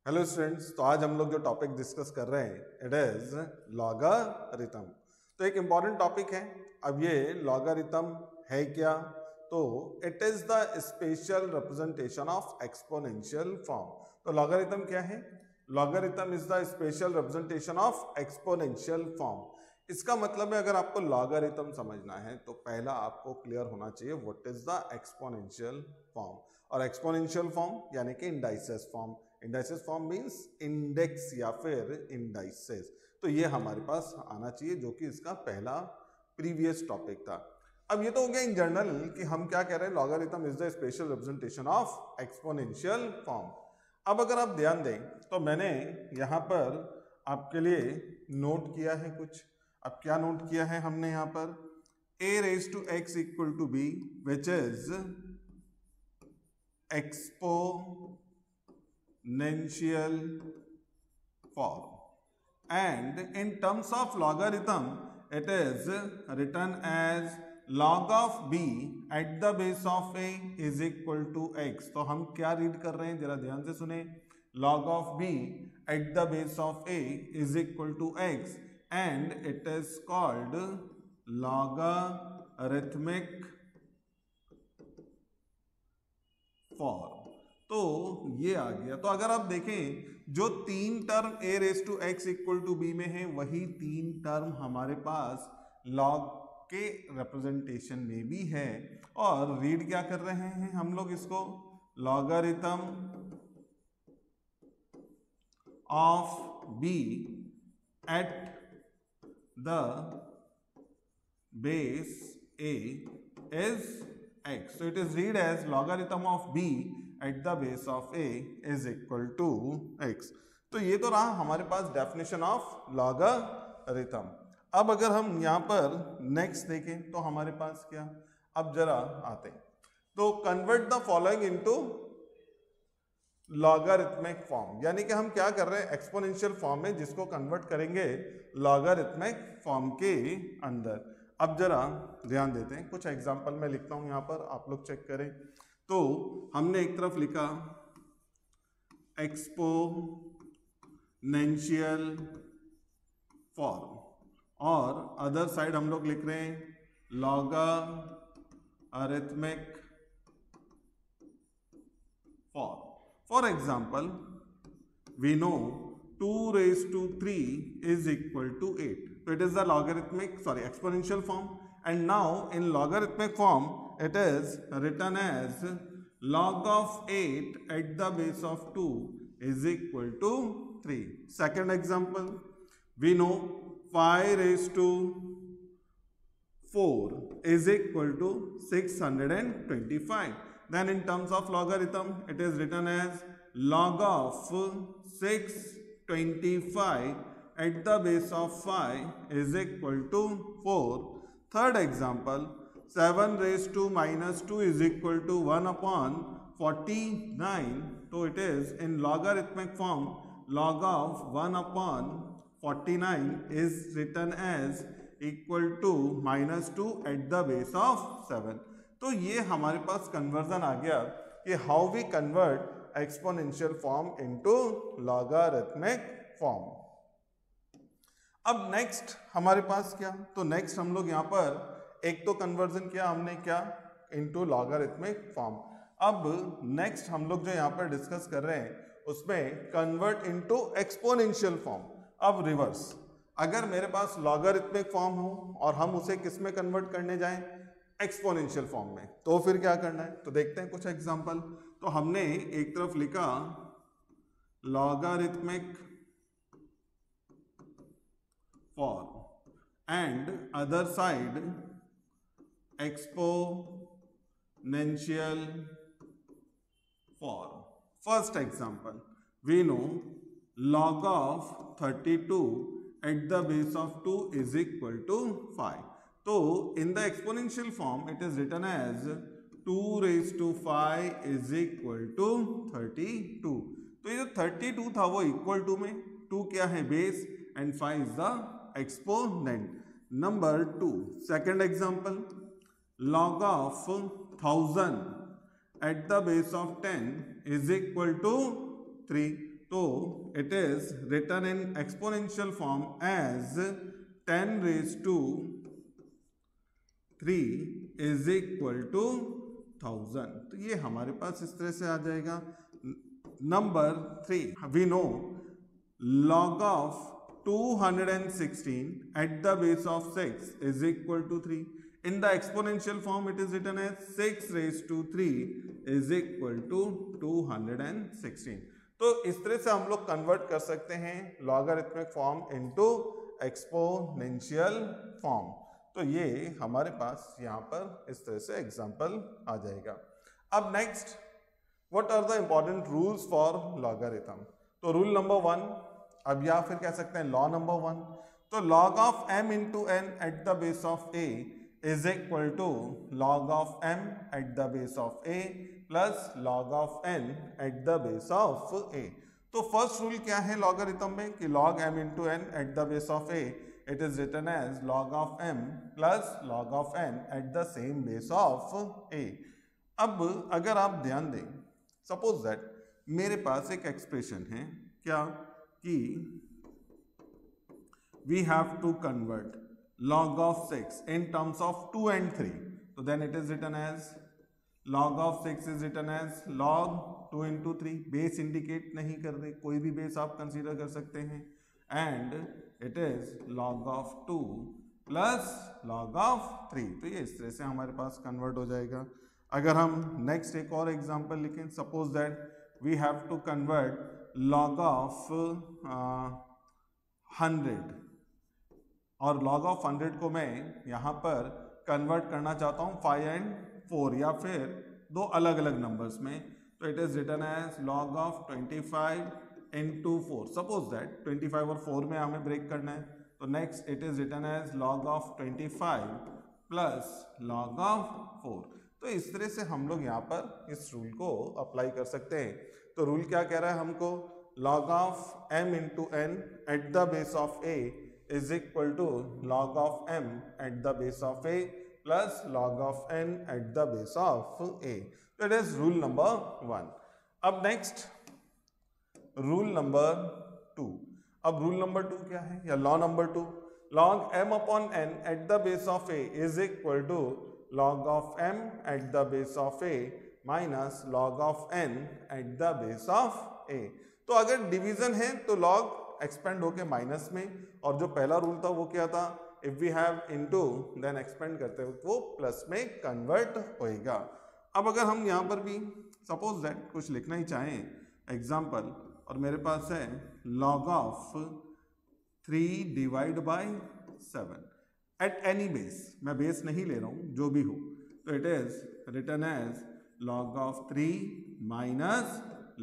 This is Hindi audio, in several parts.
हेलो स्टूडेंट्स, तो आज हम लोग जो टॉपिक डिस्कस कर रहे हैं इट इज लॉगरिथम। तो एक इम्पॉर्टेंट टॉपिक है। अब ये लॉगरिथम है क्या? तो it is the special representation of exponential form. तो लॉगरिथम क्या है? Logarithm is the special representation of exponential form. इसका मतलब है, अगर आपको लॉगरिथम समझना है तो पहला आपको क्लियर होना चाहिए what is the exponential form. और एक्सपोनेंशियल फॉर्म यानी कि indices form. Indices form means index या फिर इंडाइसेस। तो ये हमारे पास आना चाहिए, जो कि इसका पहला प्रीवियस टॉपिक था। अब ये तो हो गया इन जनरल कि हम क्या कह रहे हैं, logarithm is the special representation of exponential form. अब अगर आप ध्यान दें तो मैंने यहाँ पर आपके लिए नोट किया है कुछ। अब क्या नोट किया है हमने यहाँ पर? a raised to x equal to b which is exponential form, and in terms of logarithm it is written as log of b at the base of a is equal to x। तो हम क्या रीड कर रहे हैं, जरा ध्यान से सुने। log of b at the base of a is equal to x and it is called logarithmic form. तो ये आ गया। तो अगर आप देखें, जो तीन term a raise to x equal to b में है, वही तीन टर्म हमारे पास log के रिप्रेजेंटेशन में भी है। और रीड क्या कर रहे हैं हम लोग इसको? Logarithm of b eight the base a is x. So it is read as logarithm of b at the base of a is equal to x. तो ये तो रहा हमारे पास डेफिनेशन ऑफ लॉगरिथम। अब अगर हम यहाँ पर नेक्स्ट देखें तो हमारे पास क्या? अब जरा आते हैं तो convert the following into logarithmic form. यानी कि हम क्या कर रहे हैं, एक्सपोनेंशियल फॉर्म में जिसको कन्वर्ट करेंगे लॉगरिथमिक फॉर्म के अंदर। अब जरा ध्यान देते हैं, कुछ एग्जांपल मैं लिखता हूं यहां पर, आप लोग चेक करें। तो हमने एक तरफ लिखा एक्सपोनेंशियल फॉर्म और अदर साइड हम लोग लिख रहे हैं logarithmic form. For example, we know 2 raised to 3 is equal to 8. So it is the exponential form. And now in logarithmic form, it is written as log of 8 at the base of 2 is equal to 3. Second example, we know 5 raised to 4 is equal to 625. Then in terms of logarithm, it is written as log of 625 at the base of 5 is equal to 4. Third example, 7 raised to minus 2 is equal to 1 upon 49. So it is in logarithmic form, log of 1 upon 49 is written as equal to minus 2 at the base of 7. तो ये हमारे पास कन्वर्जन आ गया कि how we convert exponential form into logarithmic form. अब नेक्स्ट हमारे पास क्या? तो नेक्स्ट हम लोग यहाँ पर एक तो कन्वर्जन किया हमने, क्या? Into logarithmic form. अब नेक्स्ट हम लोग जो यहाँ पर डिस्कस कर रहे हैं उसमें कन्वर्ट इनटू एक्सपोनेंशियल फॉर्म। अब रिवर्स, अगर मेरे पास लॉगरिथमिक फॉर्म हो और हम उसे किस में कन्वर्ट करने जाएं? एक्सपोनेंशियल फॉर्म में। तो फिर क्या करना है? तो देखते हैं कुछ एग्जांपल। तो हमने एक तरफ लिखा logarithmic form and other side exponential form. First example, we know log of 32 at the base of 2 is equal to 5. तो in the exponential form it is written as 2 raised to 5 is equal to 32. तो ये जो 32 था वो इक्वल टू में 2 क्या है? Base, and 5 is the exponent. Number 2, second example, log of 1000 at the base of 10 is equal to 3. तो it is written in exponential form as 10 raise to 3 is equal to 1000। तो ये हमारे पास इस तरह से आ जाएगा। Number 3, we know log of 216 at the base of 6 is equal to 3. In the exponential form it is written as 6 raised to 3 is equal to 216. तो इस तरह से हम लोग कन्वर्ट कर सकते हैं logarithmic form into exponential form. तो ये हमारे पास यहाँ पर इस तरह से एग्जाम्पल आ जाएगा। अब next, what are the important rules for logarithm? तो रूल नंबर 1, अब या फिर कह सकते हैं लॉ नंबर 1, तो log of m into n at the base of a is equal to log of m at the base of a plus log of n at the base of a। तो फर्स्ट रूल क्या है लॉगरिथम में कि log m into n at the base of a it is written as log of m plus log of n at the same base of a। अब अगर आप ध्यान दें, सपोज दैट मेरे पास एक एक्सप्रेशन है क्या कि we have to convert log of 6 in terms of 2 and 3, so then it is written as log of 6 is written as log 2 into 3, base indicate नहीं कर रहे, कोई भी बेस आप कंसीडर कर सकते हैं, and it is log of 2 plus log of 3। तो ये इस तरह से हमारे पास कन्वर्ट हो जाएगा। अगर हम नेक्स्ट एक और एग्जांपल लिखें, suppose that we have to convert log of 100 और log ऑफ 100 को मैं यहाँ पर कन्वर्ट करना चाहता हूँ 5 and 4 या फिर दो अलग अलग नंबर्स में। तो it is written as log of 25 into 4। Suppose that 25 और 4 में हमें ब्रेक करना है, तो next it is written as log of 25 plus log of 4। तो इस तरह से हम लोग यहाँ पर इस रूल को अप्लाई कर सकते हैं। तो रूल क्या कह रहा है हमको, log of m into n at the base of a is equal to log of m at the base of a plus log of n at the base of a। तो इट इज रूल नंबर 1। अब नेक्स्ट रूल नंबर 2। अब रूल नंबर 2 क्या है या law number 2, log m upon n at the base of a is equal to log of m at the base of a minus log of n at the base of a। तो अगर डिवीजन है तो log एक्सपेंड होके माइनस में, और जो पहला रूल था वो क्या था, if we have into then expand करते हुए वो प्लस में कन्वर्ट होएगा। अब अगर हम यहाँ पर भी सपोज दैट कुछ लिखना ही चाहें एग्जाम्पल, और मेरे पास है log of 3 divide by 7 at any base, मैं बेस नहीं ले रहा हूँ, जो भी हो, तो it is written as log of 3 minus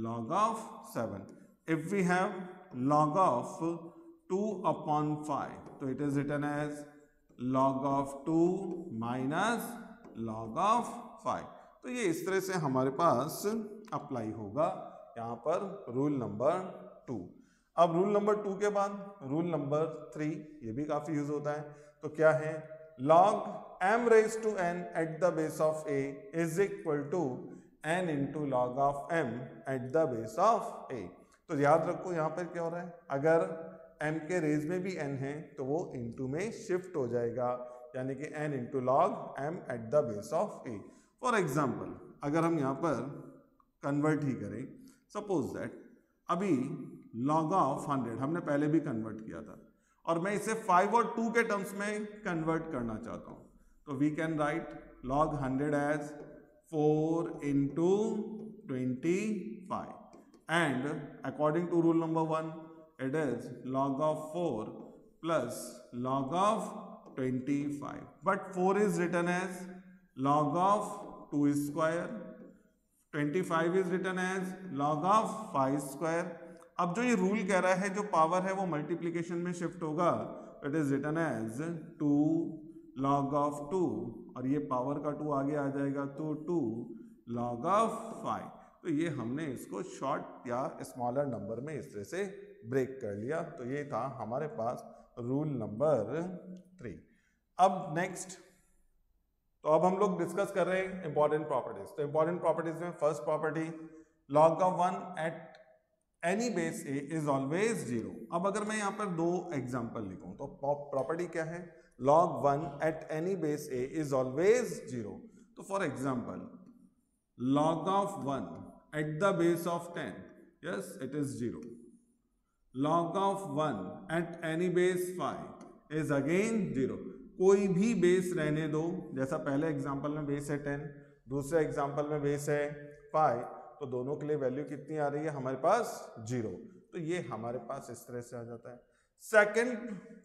log of 7. If we have log of 2 upon 5, so it is written as log of 2 minus log of 5. तो ये इस तरह से हमारे पास अप्लाई होगा यहाँ पर रूल नंबर 2। अब रूल नंबर 2 के बाद रूल नंबर 3, ये भी काफ़ी यूज होता है। तो क्या है, log m raised to n at the base of a is equal to n into log of m at the base of a। तो याद रखो यहाँ पर क्या हो रहा है, अगर m के रेज में भी n है तो वो into में शिफ्ट हो जाएगा, यानी कि n into log m at the base of a। For example अगर हम यहाँ पर कन्वर्ट ही करें, सपोज दैट अभी log ऑफ 100 हमने पहले भी कन्वर्ट किया था, और मैं इसे 5 और 2 के टर्म्स में कन्वर्ट करना चाहता हूँ, तो we can write log 100 as 4 into 25, and according to rule number 1 it is log of 4 plus log of 25, but 4 is written as log of 2 square, 25 is written as log of 5 square। अब जो ये रूल कह रहा है जो पावर है वो मल्टीप्लिकेशन में शिफ्ट होगा, it is written as 2 log of 2, और ये पावर का 2 आगे आ जाएगा तो 2 log of 5। तो ये हमने इसको शॉर्ट या स्मॉलर नंबर में इस तरह से ब्रेक कर लिया। तो ये था हमारे पास रूल नंबर 3। अब नेक्स्ट, तो अब हम लोग डिस्कस कर रहे हैं इंपॉर्टेंट प्रॉपर्टीज। तो इंपॉर्टेंट प्रॉपर्टीज में first property, log of 1 at any base A is always 0। अब अगर मैं यहाँ पर दो एग्जाम्पल लिखूं तो प्रॉपर्टी क्या है, log 1 eight any base A is always 0। तो for example log of 1 at the base of 10, yes it is 0. log of 1 at any base 5 is again 0। कोई भी बेस रहने दो, जैसा पहले एग्जाम्पल में बेस है 10, दूसरे एग्जाम्पल में बेस है 5, तो दोनों के लिए वैल्यू कितनी आ रही है हमारे पास 0। तो ये हमारे पास इस तरह से आ जाता है। Second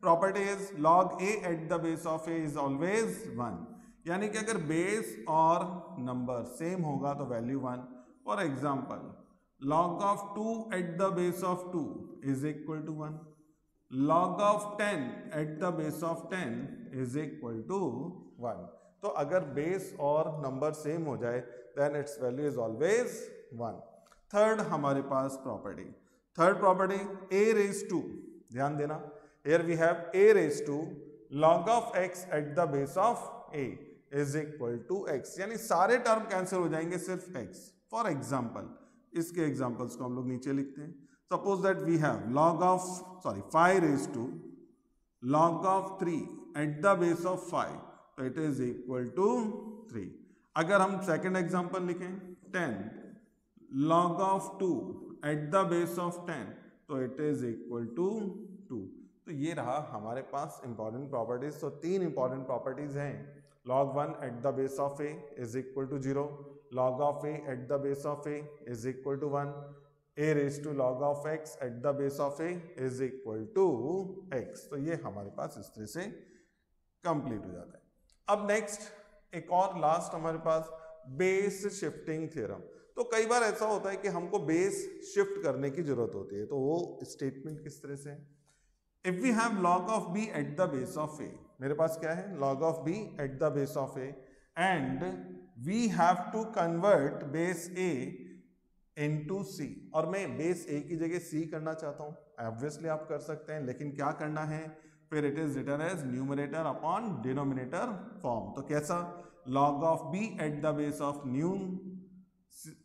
property is log a at the base of a is always 1, यानी कि अगर बेस और नंबर सेम होगा तो value 1। For example log of 2 at the base of 2 is equal to 1, log of 10 at the base of 10 is equal to 1। तो अगर बेस और नंबर सेम हो जाए then its value is always 1। Third हमारे पास property, third property a raised to, ध्यान देना, here we have a raised to log of x at the base of a is equal to x, यानी सारे टर्म कैंसिल हो जाएंगे सिर्फ x। फॉर एग्जाम्पल इसके एग्जाम्पल्स को हम लोग नीचे लिखते हैं। Suppose that we have log of 5 raised to log of 3 at the base of 5, तो इट इज इक्वल टू 3। अगर हम सेकेंड एग्जाम्पल लिखें 10 log of 2 at the base of 10, तो इट इज इक्वल टू 2। तो ये रहा हमारे पास इंपॉर्टेंट प्रॉपर्टीज। तो तीन इंपॉर्टेंट प्रॉपर्टीज हैं, log 1 at the base of a is equal to 0, log of a at the base of a is equal to 1, a raised to log of x at the base of a is equal to x। तो ये हमारे पास इस तरह से कंप्लीट हो जाता है। अब नेक्स्ट एक और लास्ट हमारे पास बेस शिफ्टिंग थ्योरम। तो कई बार ऐसा होता है कि हमको बेस शिफ्ट करने की जरूरत होती है, तो वो स्टेटमेंट किस तरह से, if we have log of b at the base of a, मेरे पास क्या है log of b at the base of a and we have to convert base a into c, और मैं बेस a की जगह c करना चाहता हूँ, ऑब्वियसली आप कर सकते हैं, लेकिन क्या करना है फिर it is written as numerator upon denominator form. तो कैसा, log of b at the base of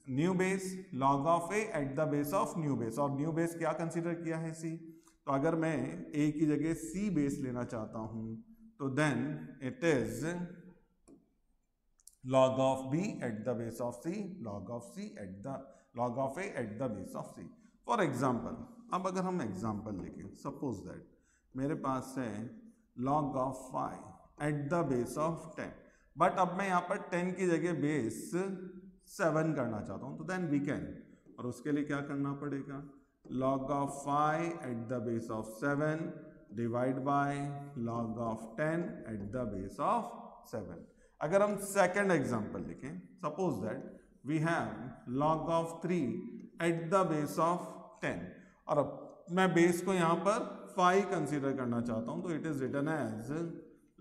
new base, log of a at the base of new base, और न्यू बेस क्या कंसीडर किया है c। तो अगर मैं a की जगह c बेस लेना चाहता हूं तो then it is log of b at the base of c, log of a at the base of c। For example अब अगर हम एग्जाम्पल लिखें, सपोज दैट मेरे पास है log of 5 at the base of 10, but अब मैं यहाँ पर 10 की जगह बेस 7 करना चाहता हूँ, तो देन वी कैन, और उसके लिए क्या करना पड़ेगा, log of 5 at the base of 7 divide by log of 10 at the base of 7। अगर हम सेकेंड एग्जाम्पल लिखें, suppose that we have log of 3 at the base of 10, और अब मैं बेस को यहाँ पर 5 कंसीडर करना चाहता हूँ, तो it is written as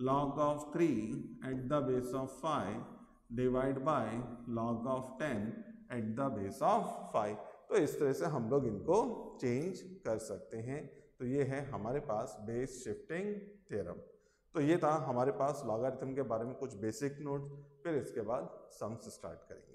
log of 3 at the base of 5 divide by log of 10 at the base of 5। तो इस तरह से हम लोग इनको चेंज कर सकते हैं। तो ये है हमारे पास बेस शिफ्टिंग थ्योरम। तो ये था हमारे पास लॉगरिथम के बारे में कुछ बेसिक नोट्स, फिर इसके बाद सम्स स्टार्ट करेंगे।